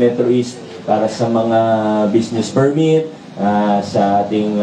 Metro East para sa mga business permit, sa ating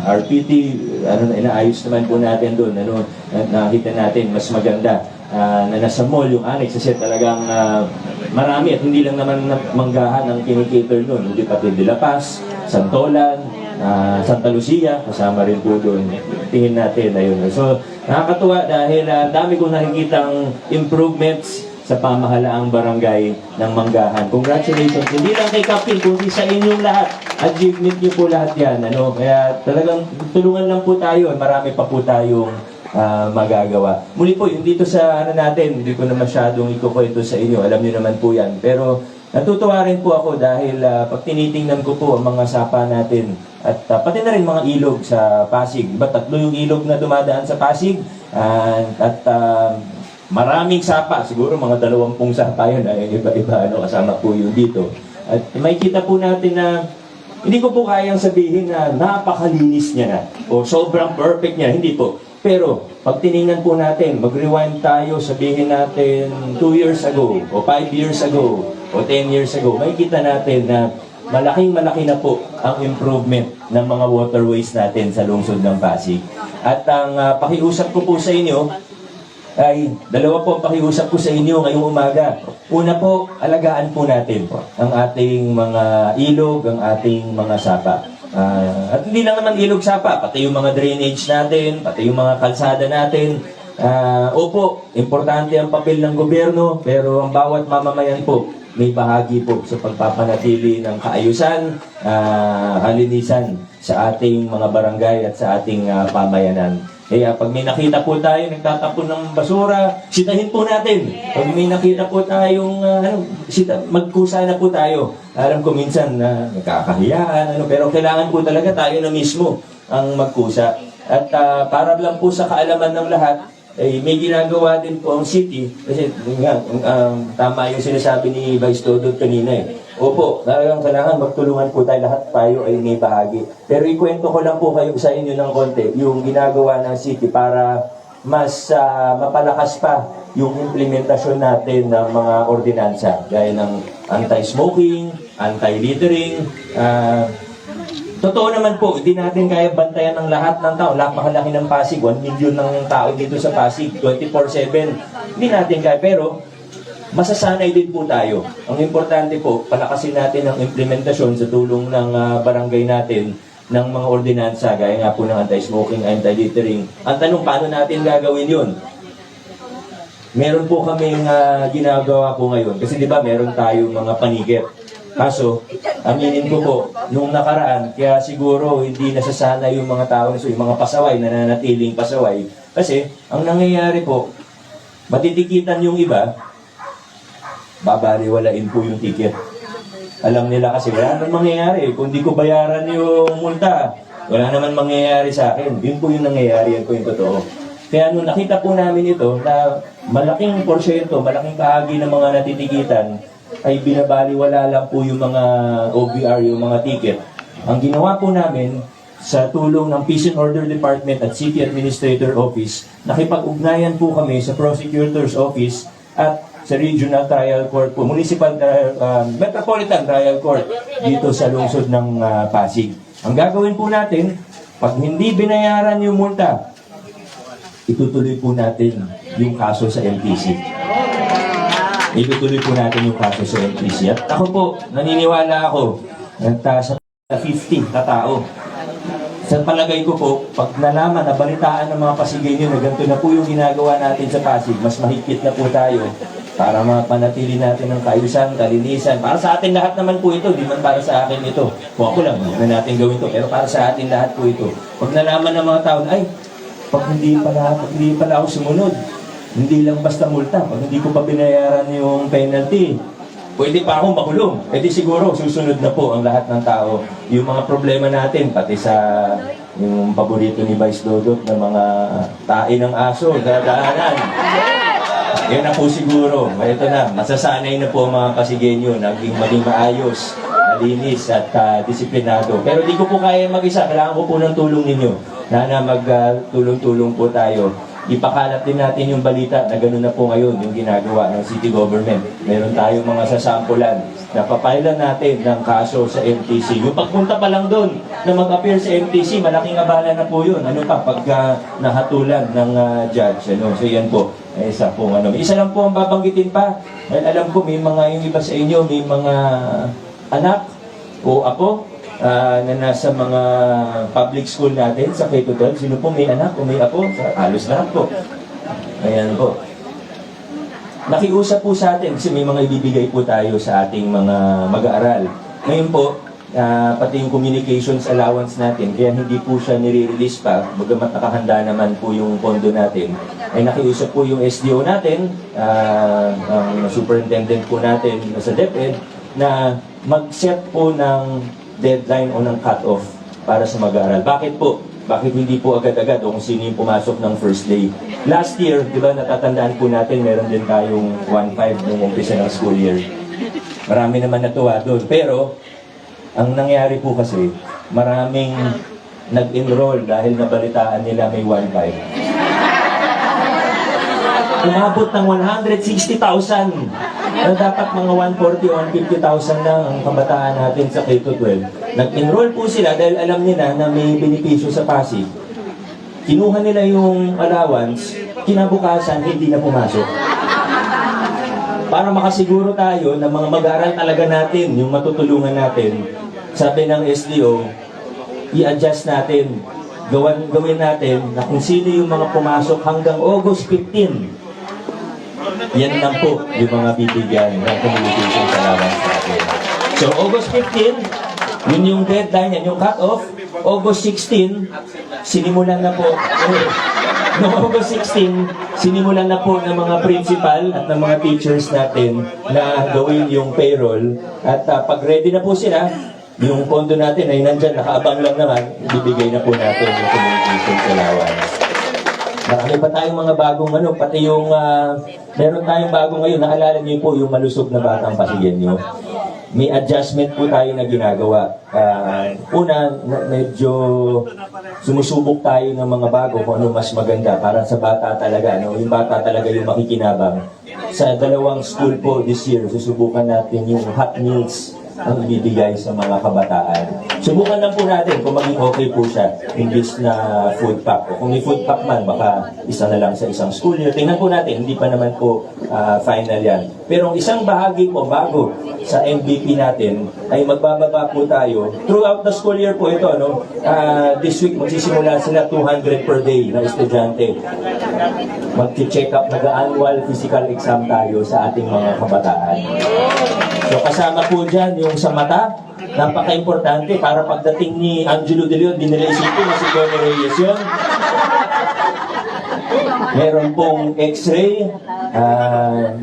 RPT, inaayos naman po natin doon, nakita natin mas maganda na nasa mall yung annex kasi talagang marami at hindi lang naman manggahan ang kinikater doon, hindi pati De La Paz, Santolan, Santa Lucia, kasama rin po doon. Tingin natin, ayun. So, nakakatuwa dahil dami kong nakikitang improvements sa pamahalaang barangay ng Manggahan. Congratulations. Hindi lang kay Captain, kundi sa inyong lahat. Achievement niyo po lahat yan. Kaya talagang tulungan lang po tayo. Marami pa po tayong magagawa. Muli po, yung dito sa natin, hindi ko na masyadong ikukwento sa inyo. Alam niyo naman po yan. Pero natutuwa rin po ako dahil pag tinitingnan ko po ang mga sapa natin at pati na rin mga ilog sa Pasig. Diba, 3 yung ilog na dumadaan sa Pasig maraming sapa, siguro mga 20 sapa yun, iba-iba, kasama po yun dito. At makikita po natin na hindi ko po kayang sabihin na napakalinis niya na o sobrang perfect niya, hindi po. Pero pag tiningnan po natin, mag-rewind tayo, sabihin natin 2 years ago o 5 years ago o 10 years ago, makikita natin na malaking-malaki na po ang improvement ng mga waterways natin sa lungsod ng Pasig. At ang pakiusap ko po sa inyo ay dalawa po ang pakiusap ko sa inyo ngayong umaga. Una po, alagaan po natin ang ating mga ilog, ang ating mga sapa. At hindi lang naman ilog sapa, pati yung mga drainage natin, pati yung mga kalsada natin. Opo, importante ang papel ng gobyerno, pero ang bawat mamamayan po may bahagi po sa pagpapanatili ng kaayusan, kalinisan sa ating mga barangay at sa ating pamayanan. Kaya pag may nakita po tayo, nagtatapon ng basura, sitahin po natin. Pag may nakita po tayong, magkusa na po tayo. Alam ko minsan na nagkakahiyaan, pero kailangan po talaga tayo na mismo ang magkusa. At para lang po sa kaalaman ng lahat, may ginagawa din po ang city. Kasi tama yung sinasabi ni Vice Dodot kanina Opo, talagang kailangan magtulungan po tayo, lahat tayo ay may bahagi. Pero ikwento ko lang po kayo sa inyo ng konti, yung ginagawa ng city para mas mapalakas pa yung implementasyon natin ng mga ordinansa, gaya ng anti-smoking, anti-littering. Totoo naman po, hindi natin kaya bantayan ng lahat ng tao. Napakalaki ng Pasig, 1 million ng tao dito sa Pasig, 24/7. Hindi natin kaya, pero masasanay din po tayo. Ang importante po, palakasin natin ang implementasyon sa tulong ng barangay natin ng mga ordinansa, gaya nga po ng anti-smoking, anti-littering. Ang tanong, paano natin gagawin yun? Meron po kaming ginagawa po ngayon. Kasi di ba meron tayong mga panigit. Kaso, aminin ko po, nung nakaraan, kaya siguro hindi nasasanay yung mga tao, yung mga pasaway, nananatiling pasaway. Kasi, ang nangyayari po, matitikitan yung iba, babaliwalain po yung ticket. Alam nila kasi wala naman mangyayari. Kung di ko bayaran yung multa, wala naman mangyayari sa akin. Yun po yung nangyayari, yan po yung totoo. Kaya nung nakita po namin ito, na malaking porsyento, malaking kahagi ng mga natitikitan, ay binabaliwala lang po yung mga OBR, yung mga ticket. Ang ginawa po namin, sa tulong ng Peace and Order Department at City Administrator Office, nakipag-ugnayan po kami sa Prosecutor's Office at sa Regional Trial Court po, Metropolitan Trial Court dito sa lungsod ng Pasig. Ang gagawin po natin, pag hindi binayaran yung multa, itutuloy po natin yung kaso sa MTC. Itutuloy po natin yung kaso sa MTC. At ako po, naniniwala ako sa 50 na tao. Sa palagay ko po, pag nalaman, nabalitaan ng mga Pasigenyo na ganito na po yung ginagawa natin sa Pasig, mas mahigpit na po tayo para mapanatili natin ang kaayusan, kalinisan. Para sa atin lahat naman po ito, di man para sa akin ito. Kung ako lang, hindi na natin gawin ito, pero para sa atin lahat po ito. Pag nalaman ng mga tao, ay, pag hindi pala ako sumunod, hindi lang basta multa, pag hindi ko pa binayaran yung penalty, pwede pa akong makulong. E di siguro, susunod na po ang lahat ng tao. Yung mga problema natin, pati sa yung paborito ni Vice Dodot na mga tae ng aso, dadaanan. Yan na po siguro. Ito na, masasanay na po ang mga Pasigenyo, maging maayos, malinis at disiplinado. Pero di ko po kaya mag-isa. Kailangan ko po ng tulong ninyo. Sana magtulong-tulong po tayo. ipakalat din natin yung balita na gano'n na po ngayon yung ginagawa ng city government. Meron tayong mga sasampulan na papailan natin ng kaso sa MTC. Yung pagpunta pa lang doon na mag-appear sa MTC, malaking abala na po yun. Ano pa, pagka nahatulan ng judge. Ano? So yan po, isa po ano. Isa lang po ang babanggitin pa. Dahil alam ko, may mga yung iba sa inyo, may mga anak o apo na nasa mga public school natin sa K-12. Sino po may anak o may apo? Halos lahat po. Ayan po. Nakiusap po sa atin kasi may mga ibibigay po tayo sa ating mga mag-aaral. Ngayon po, pati yung communications allowance natin, kaya hindi po siya nire-release pa, bagamat nakahanda naman po yung pondo natin, ay nakiusap po yung SDO natin, ang superintendent po natin sa DepEd, na mag-set po ng deadline o ng cut-off para sa mag-aaral. Bakit po? Bakit hindi po agad-agad o kung sino yung pumasok ng first day? Last year, di ba natatandaan po natin, meron din tayong 1.5 nung umpisa ng school year. Marami naman natuwa doon. Pero, ang nangyari po kasi, maraming nag-enroll dahil nabalitaan nila may 1.5. Umabot ng 160,000 na dapat mga 140 o 150,000 lang ang kabataan natin sa K-12. Nag-enroll po sila dahil alam nila na may benepisyo sa Pasig. Kinuha nila yung allowance, kinabukasan hindi na pumasok. Para makasiguro tayo na mga mag-aaral talaga natin, yung matutulungan natin, sabi ng SDO, i-adjust natin, gawin natin na kung sino yung mga pumasok hanggang August 15. Yan lang po yung mga bibigyan ng communication allowance natin. So, August 15, yun yung deadline, yan yung cut-off. August 16, sinimulan na po. No, August 16, sinimulan na po ng mga principal at ng mga teachers natin na gawin yung payroll. At pag ready na po sila, yung pondo natin ay nandyan, nakaabang lang naman, ibibigay na po natin yung communication allowance. Marami pa tayong mga bagong ano, pati yung meron tayong bagong ngayon, naalala niyo po yung malusog na batang Pasigenyo. May adjustment po tayo na ginagawa. Una, medyo sumusubok tayo ng mga bago kung ano mas maganda para sa bata talaga. No? Yung bata talaga yung makikinabang. Sa dalawang school po this year, susubukan natin yung hot meals ang ibibigay sa mga kabataan. Subukan lang po natin kung maging okay po siya imbis na food pack. O kung may food pack man, baka isa na lang sa isang school year. Tingnan po natin, hindi pa naman po final yan. Pero ang isang bahagi po bago sa MVP natin ay magbababa po tayo. Throughout the school year po ito, no? This week magsisimula sila 200 per day na estudyante. Mag-check up, nag-annual physical exam tayo sa ating mga kabataan. So kasama po dyan yung sa mata, napaka-importante para pagdating ni Angelo De Leon, di nila isipin na si Tony Reyes yun. Meron pong x-ray,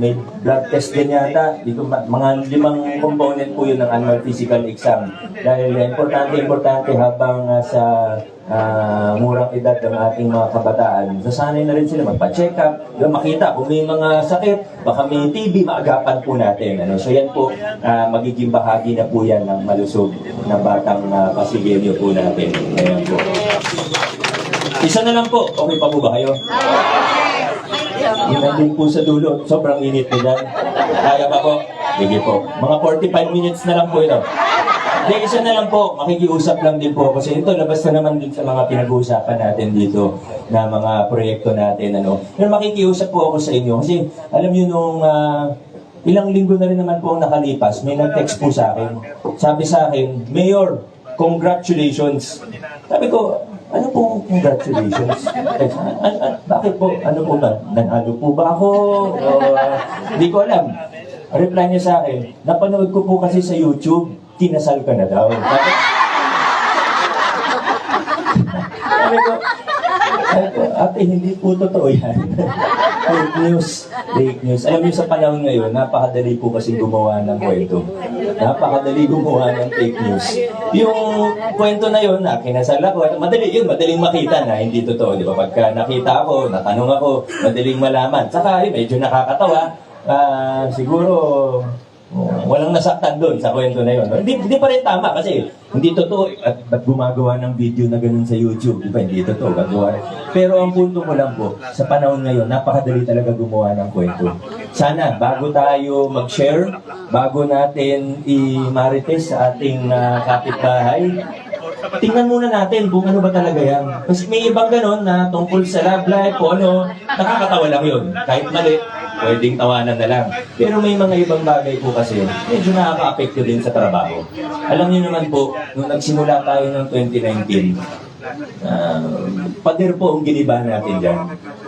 may blood test din yata. Dito, mga 5 component po yun ng annual physical exam. Dahil importante habang sa murang edad ng ating mga kabataan, sasanay na rin sila magpa-check up, makita kung may mga sakit, baka may TB, maagapan po natin. Ano? So yan po, magiging bahagi na po yan ng malusog na batang Pasigenyo po natin. Ayan po. Isa na lang po. Okay pa po ba kayo? Yung nandun po sa dulo. Sobrang init na dyan. Kaya pa po? Sige po. Mga 45 minutes na lang po ito. Hindi, isa na lang po. Makikiusap lang din po. Kasi ito, labas na naman din sa mga pinag-uusapan natin dito na mga proyekto natin. Ano. Pero makikiusap po ako sa inyo. Kasi alam nyo nung ilang linggo na rin naman po ang nakalipas, may nag-text po sa akin. Sabi sa akin, Mayor, congratulations. Sabi ko, ano po congratulations? Bakit po? Ano po ba? Nanalo po ba ako? Hindi ko alam. Reply niya sa akin, napanood ko po kasi sa YouTube, kinasal ka na daw. Sabi ko, ate, hindi po totoo yan. Fake news. Fake news. Alam niyo sa panahon ngayon, napakadali po kasi gumawa ng kwento. Napakadali gumawa ng fake news. Yung kwento na yun, na kinasal ako, madali yun, madaling makita na hindi totoo. Di ba? Pagka nakita ako, natanong ako, madaling malaman. Saka, medyo nakakatawa. Siguro, Walang nasaktan doon sa kwento na yun. Hindi pa rin tama kasi hindi totoo. At ba't gumagawa ng video na ganun sa YouTube? Di ba, hindi totoo. Gagawa rin. Pero ang punto ko lang po, sa panahon ngayon, napakadali talaga gumawa ng kwento. Sana, bago tayo mag-share, bago natin i-marites sa ating kapitbahay, tingnan muna natin kung ano ba talaga yan. Kasi may ibang ganun na tungkol sa love life o ano, nakakatawa lang yun. Kahit mali, pwedeng tawanan na lang. Pero may mga ibang bagay po kasi, medyo nakaka-apekto din sa trabaho. Alam niyo naman po, nung nagsimula tayo ng 2019, pader po ang giniba natin dyan.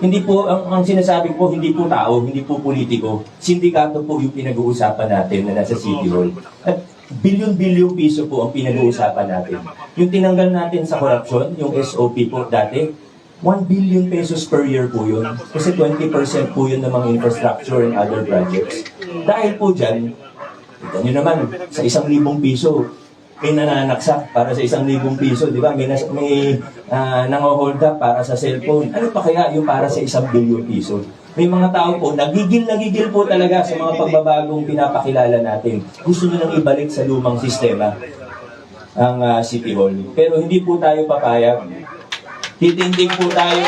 Hindi po, ang sinasabi ko, hindi po tao, hindi po politiko. Sindikato po yung pinag-uusapan natin na nasa City Hall. At bilyon-bilyong piso po ang pinag-uusapan natin. Yung tinanggal natin sa korupsyon, yung SOP po dati, 1 billion pesos per year po yun. Kasi 20% po yun ng mga infrastructure and other projects. Dahil po dyan, kita nyo naman, sa 1,000 piso, may nananaksak para sa 1,000 piso, di ba? May nango-hold up para sa cellphone. Ano pa kaya yung para sa 1 billion piso? May mga tao po, nagigil po talaga sa mga pagbabagong pinapakilala natin. Gusto nyo nang ibalik sa lumang sistema ang City Hall. Pero hindi po tayo papayag. Titindig po tayo.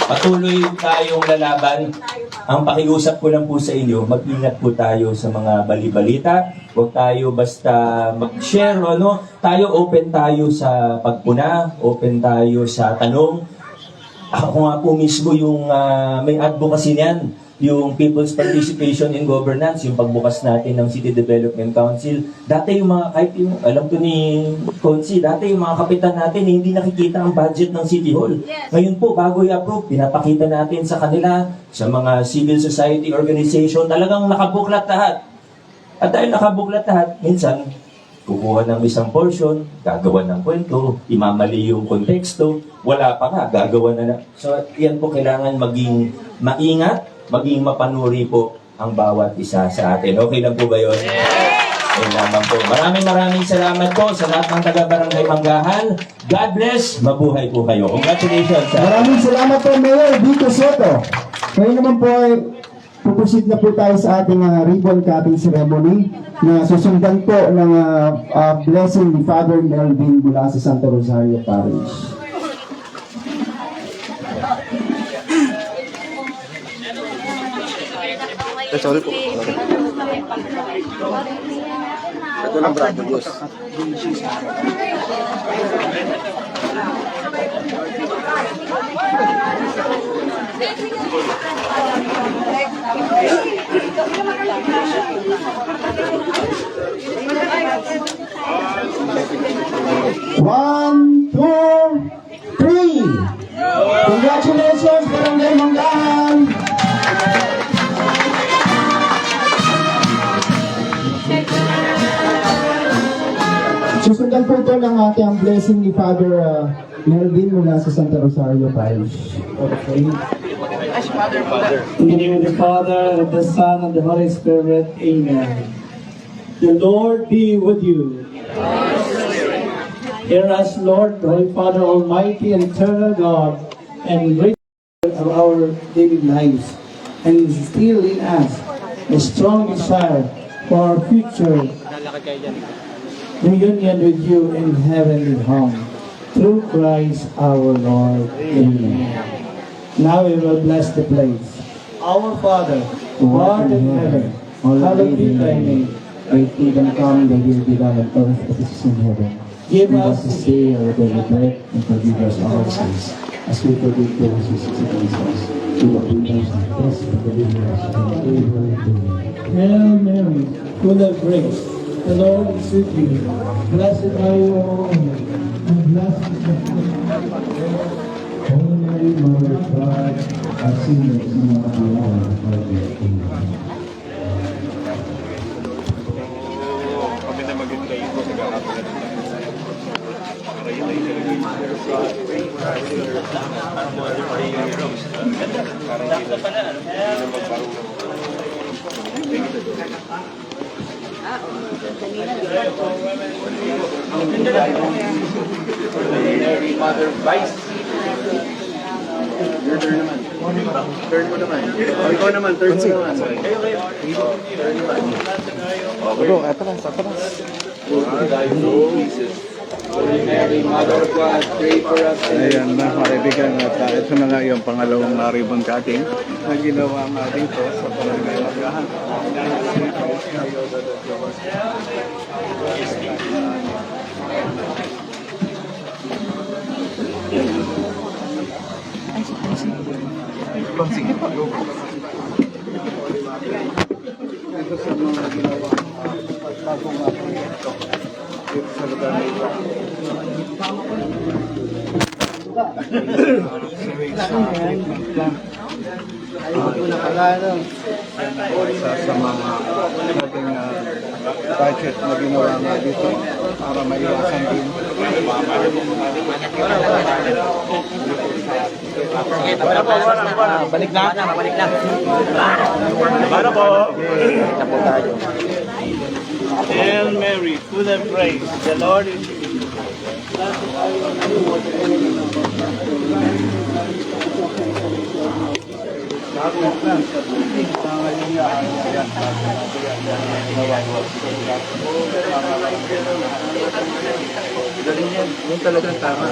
Patuloy tayong lalaban. Ang pakiusap ko lang po sa inyo, mag-ingat po tayo sa mga bali-balita. Huwag tayo basta mag-share, ano. Tayo open tayo sa pagpuna, open tayo sa tanong. Ako nga po mismo yung may advocacy niyan, yung People's Participation in Governance, yung pagbukas natin ng City Development Council. Dati yung mga, kahit yung, alam ko ni Consi, dati yung mga kapitan natin, hindi nakikita ang budget ng City Hall. Ngayon po, bago i-approve, pinapakita natin sa kanila, sa mga civil society organization, talagang nakabuklat lahat. At dahil nakabuklat lahat, minsan, kukuha ng isang portion, gagawa ng kwento, imamali yung konteksto, wala pa nga, gagawa na. So, yan po kailangan maging maingat, maging mapanuri po ang bawat isa sa atin. Okay lang po ba yun? Ayun lamang po. Maraming salamat po sa lahat ng taga-barangay Manggahan. God bless. Mabuhay po kayo. Congratulations. Maraming salamat po, Mayor Vico Soto. Ngayon naman po ay pupusit na po tayo sa ating ribbon cutting ceremony na susundan po ng blessing ni Father Melvin mula sa Santa Rosario Parish. Sorry po. Ito lang, bravo, Diyos. One, two, three. Congratulations, Barangay Manggahan. Susundan po ito ng ating blessing ni Father Melvin mula sa Santa Rosario Parish. Okay. In the name of the Father, of the Son, and the Holy Spirit. Amen. The Lord be with you. Hear us, Lord, the Holy Father, Almighty and eternal God, and great of our daily lives, and instill in us a strong desire for our future reunion with you in heavenly home. Through Christ our Lord. Amen. Now we will bless the place. Our Father, who art in heaven, hallowed be thy name. Thy kingdom come, thy will be done on earth as it is in heaven. Give Give us us this day our daily bread, and forgive us our sins, as we forgive those who sin against us. Do not lead us into test, but deliver us from evil. Amen. Hail Mary, full of grace, the Lord is with you. Blessed are you among women, and blessed is the fruit of your womb. Holy Mary, Mother of God, our sinners now and at the hour of our death. Amen. Kami na mag-intay po sa gahapon na Mother Vice. Ayan na, kaibigan, at ito na nga yung pangalawang ribbon cutting na ginawa nga dito sa Barangay Magahan. Sige pa, go. Ito sa mga ginawa pagpagong nga proyekto dito sa lugar na ito. Isa sa mga ating budget na ginawa nga dito para maiwasan din. Balik na. Para po. Hail Mary, full of grace, the Lord is with you. Yung talagang tama.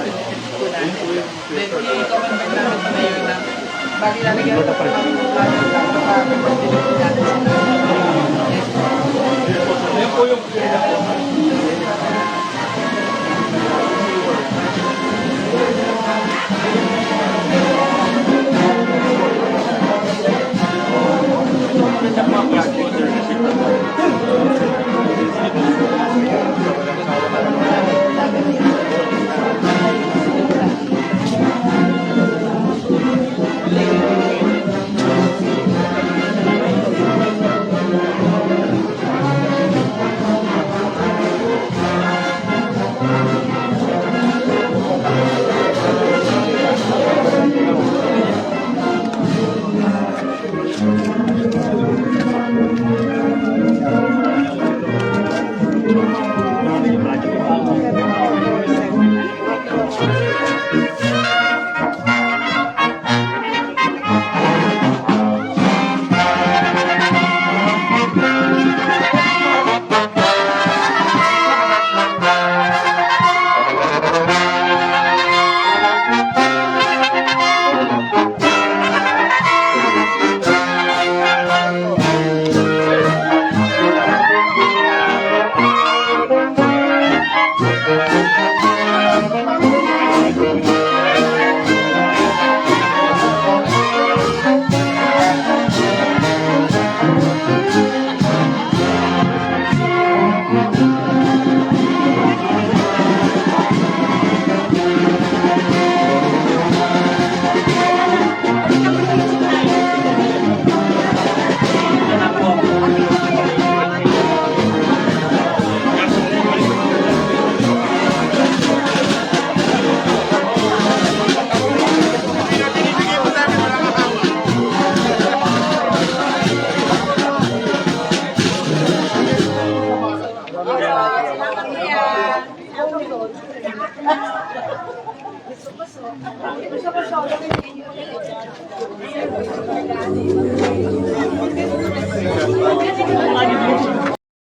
Ano